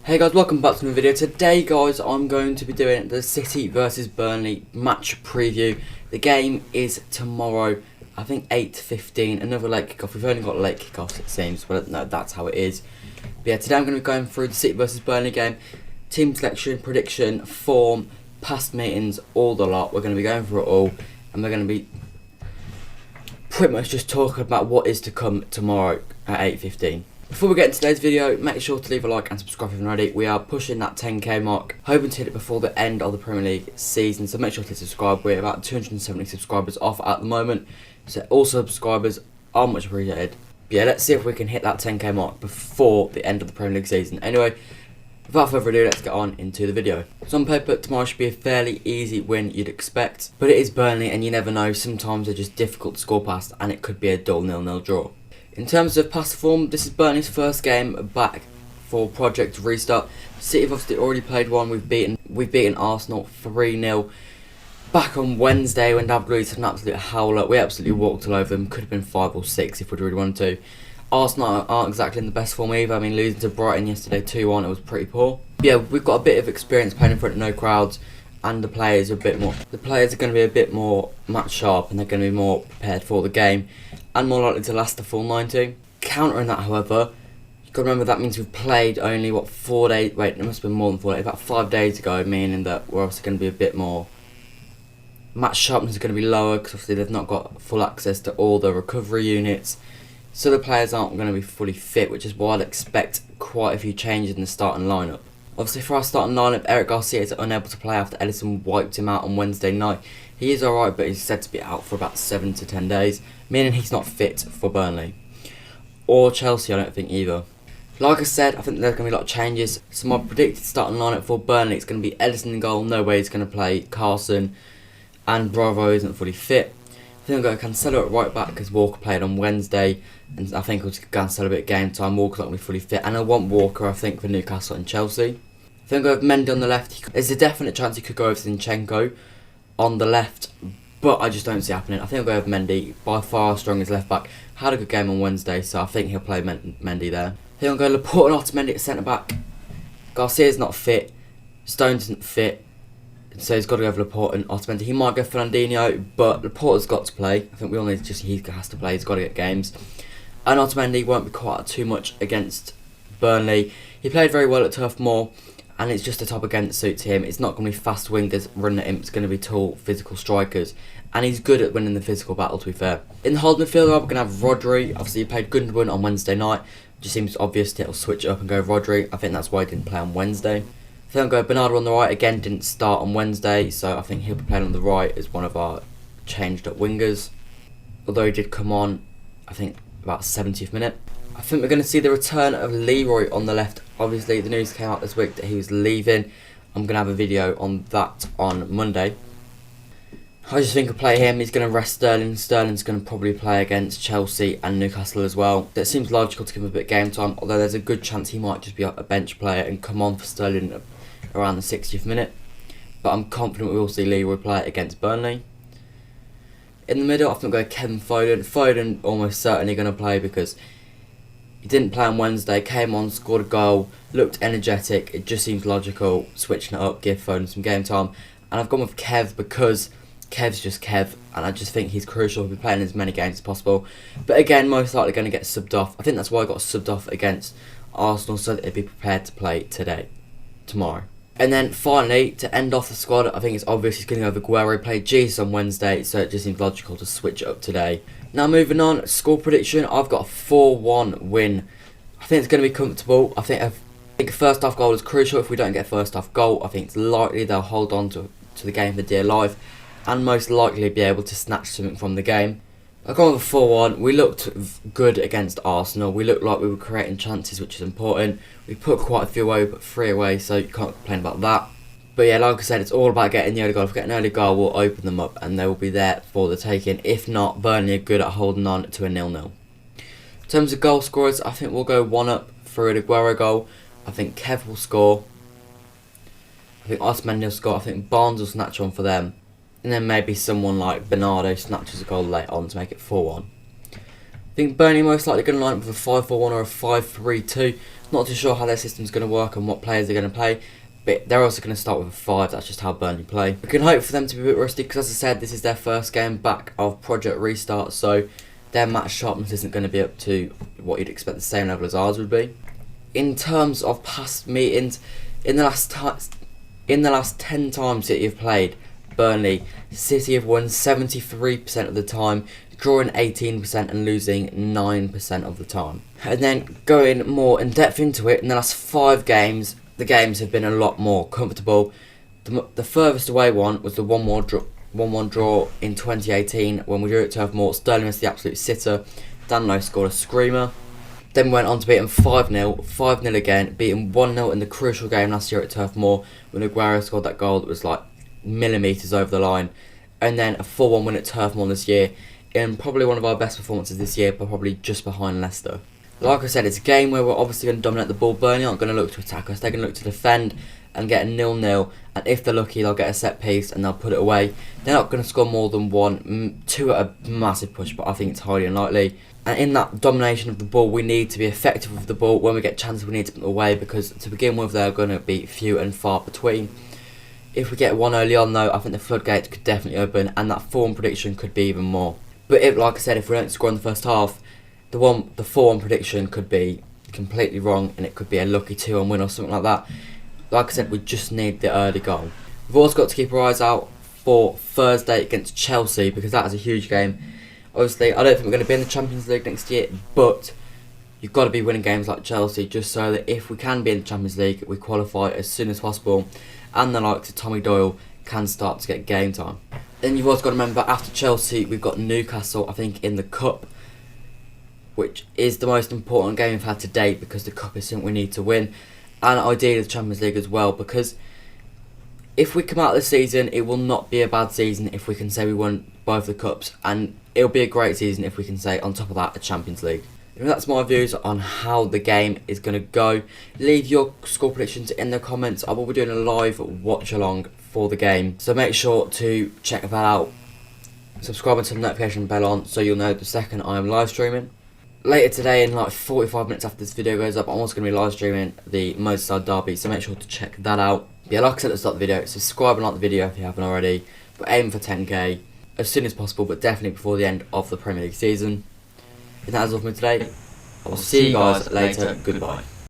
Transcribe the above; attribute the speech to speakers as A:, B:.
A: Hey guys, welcome back to my video. Today guys, I'm going to be doing the City versus Burnley match preview. The game is tomorrow, I think 8:15, another late kickoff. We've only got late kickoffs it seems, but no, that's how it is. But yeah, today I'm going to be going through the City versus Burnley game, team selection, prediction, form, past meetings, all the lot. We're going to be going through it all, and we're going to be pretty much just talking about what is to come tomorrow at 8:15. Before we get into today's video, make sure to leave a like and subscribe if you're not already. We are pushing that 10k mark, hoping to hit it before the end of the Premier League season, so make sure to subscribe. We're about 270 subscribers off at the moment, so all subscribers are much appreciated. But yeah, let's see if we can hit that 10k mark before the end of the Premier League season. Anyway, without further ado, let's get on into the video. So on paper, tomorrow should be a fairly easy win you'd expect, but it is Burnley and you never know, sometimes they're just difficult to score past and it could be a dull 0-0 draw. In terms of past form, this is Burnley's first game back for Project Restart. City have obviously already played one. We've beaten Arsenal 3-0 back on Wednesday when David Luiz had an absolute howler. We absolutely walked all over them. Could have been 5 or 6 if we'd really wanted to. Arsenal aren't exactly in the best form either. I mean, losing to Brighton yesterday 2-1, it was pretty poor. But yeah, we've got a bit of experience playing in front of no crowds, and the players are a bit more. The players are going to be a bit more match sharp, and they're going to be more prepared for the game, and more likely to last the full 90. Countering that, however, you've got to remember that means we've played only, 4 days... Wait, it must have been more than 4 days. About 5 days ago, meaning that we're obviously going to be a bit more... Match sharpness is going to be lower, because obviously they've not got full access to all the recovery units. So the players aren't going to be fully fit, which is why I'd expect quite a few changes in the starting lineup. Obviously, for our starting lineup, Eric Garcia is unable to play after Ederson wiped him out on Wednesday night. He is alright, but he's said to be out for about 7 to 10 days, meaning he's not fit for Burnley. Or Chelsea, I don't think either. Like I said, I think there's going to be a lot of changes. So my predicted starting lineup for Burnley is going to be Ederson in goal. No way he's going to play Carson, and Bravo isn't fully fit. I think I'm going to Cancelo at right back because Walker played on Wednesday, and I think we'll just Cancelo a bit of game time. Walker's not going to be fully fit, and I want Walker, I think, for Newcastle and Chelsea. I think I'll go with Mendy on the left. There's a definite chance he could go over Zinchenko on the left, but I just don't see it happening. I think I'll go with Mendy, by far our strongest left back. Had a good game on Wednesday, so I think he'll play Mendy there. I think I'll go Laporte and Otamendi at centre back. Garcia's not fit, Stones isn't fit, so he's got to go with Laporte and Otamendi. He might go Fernandinho, but Laporte's got to play. I think we all need he has to play. He's got to get games, and Otamendi won't be quite too much against Burnley. He played very well at Turf Moor, and it's just the type of game that suits him. It's not going to be fast wingers running at him. It's going to be tall, physical strikers. And he's good at winning the physical battle, to be fair. In the holding midfield, we're going to have Rodri. Obviously, he played Gundogan on Wednesday night. Just seems obvious that he'll switch it up and go Rodri. I think that's why he didn't play on Wednesday. I think I'll go Bernardo on the right. Again, didn't start on Wednesday, so I think he'll be playing on the right as one of our changed up wingers. Although he did come on, I think, about 70th minute. I think we're going to see the return of Leroy on the left. Obviously, the news came out this week that he was leaving. I'm going to have a video on that on Monday. I just think I'll play him. He's going to rest Sterling. Sterling's going to probably play against Chelsea and Newcastle as well. It seems logical to give him a bit of game time, although there's a good chance he might just be a bench player and come on for Sterling around the 60th minute. But I'm confident we will see Leroy play against Burnley. In the middle, I think I'll go Kevin Foden. Foden almost certainly going to play because he didn't play on Wednesday, came on, scored a goal, looked energetic. It just seems logical, switching it up, give Foden some game time. And I've gone with Kev because Kev's just Kev, and I just think he's crucial to be playing as many games as possible. But again, most likely going to get subbed off. I think that's why I got subbed off against Arsenal, so that they'd be prepared to play tomorrow. And then finally, to end off the squad, I think it's obvious he's going to go with Aguero. He played Jesus on Wednesday, so it just seems logical to switch it up today. Now moving on, score prediction, I've got a 4-1 win. I think it's going to be comfortable. I think a first half goal is crucial. If we don't get a first half goal, I think it's likely they'll hold on to the game for dear life, and most likely be able to snatch something from the game. I've gone with a 4-1. We looked good against Arsenal. We looked like we were creating chances, which is important. We put quite a few away, we put 3 away, so you can't complain about that. But yeah, like I said, it's all about getting the early goal. If we get an early goal, we'll open them up and they will be there for the taking. If not, Burnley are good at holding on to a 0-0. In terms of goal scorers, I think we'll go 1 up for an Aguero goal. I think Kev will score. I think Otamendi will score. I think Barnes will snatch one for them. And then maybe someone like Bernardo snatches a goal late on to make it 4-1. I think Burnley most likely going to line up with a 5-4-1 or a 5-3-2. Not too sure how their system's going to work and what players they're going to play, but they're also going to start with a 5. That's just how Burnley play. We can hope for them to be a bit rusty because, as I said, this is their first game back of Project Restart, so their match sharpness isn't going to be up to what you'd expect the same level as ours would be. In terms of past meetings, in the last 10 times City have played Burnley, City have won 73% of the time, drawing 18% and losing 9% of the time. And then going more in depth into it, in the last 5 games, the games have been a lot more comfortable. The furthest away one was the 1-1 draw in 2018 when we drew at Turf Moor. Sterling was the absolute sitter. Danilo scored a screamer. Then we went on to beat them 5-0, 5-0 again, beating 1-0 in the crucial game last year at Turf Moor when Aguero scored that goal that was like millimetres over the line. And then a 4-1 win at Turf Moor this year, in probably one of our best performances this year, but probably just behind Leicester. Like I said, it's a game where we're obviously going to dominate the ball. Burnley aren't going to look to attack us, they're going to look to defend and get a 0-0, and if they're lucky they'll get a set piece and they'll put it away. They're not going to score more than 1, 2 at a massive push, but I think it's highly unlikely. And in that domination of the ball, we need to be effective with the ball. When we get chances, we need to put them away, because to begin with they're going to be few and far between. If we get one early on though, I think the floodgates could definitely open, and that form prediction could be even more. But if, like I said, if we don't score in the first half, the 4-1 prediction could be completely wrong, and it could be a lucky 2-1 win or something like that. Like I said, we just need the early goal. We've also got to keep our eyes out for Thursday against Chelsea, because that is a huge game. Obviously, I don't think we're going to be in the Champions League next year, but you've got to be winning games like Chelsea, just so that if we can be in the Champions League, we qualify as soon as possible, and the likes of Tommy Doyle can start to get game time. Then you've also got to remember, after Chelsea, we've got Newcastle, I think, in the Cup, which is the most important game we've had to date, because the Cup is something we need to win, and ideally the Champions League as well, because if we come out of the season, it will not be a bad season if we can say we won both the Cups, and it'll be a great season if we can say, on top of that, a Champions League. And that's my views on how the game is going to go. Leave your score predictions in the comments. I will be doing a live watch along for the game, so make sure to check that out. Subscribe and turn the notification bell on so you'll know the second I am live streaming. Later today, in like 45 minutes after this video goes up, I'm also going to be live streaming the Merseyside derby, so make sure to check that out. But yeah, like I said at the start of the video, subscribe and like the video if you haven't already. We're aiming for 10k as soon as possible, but definitely before the end of the Premier League season. And that is all for me today. I will see you guys later. Goodbye.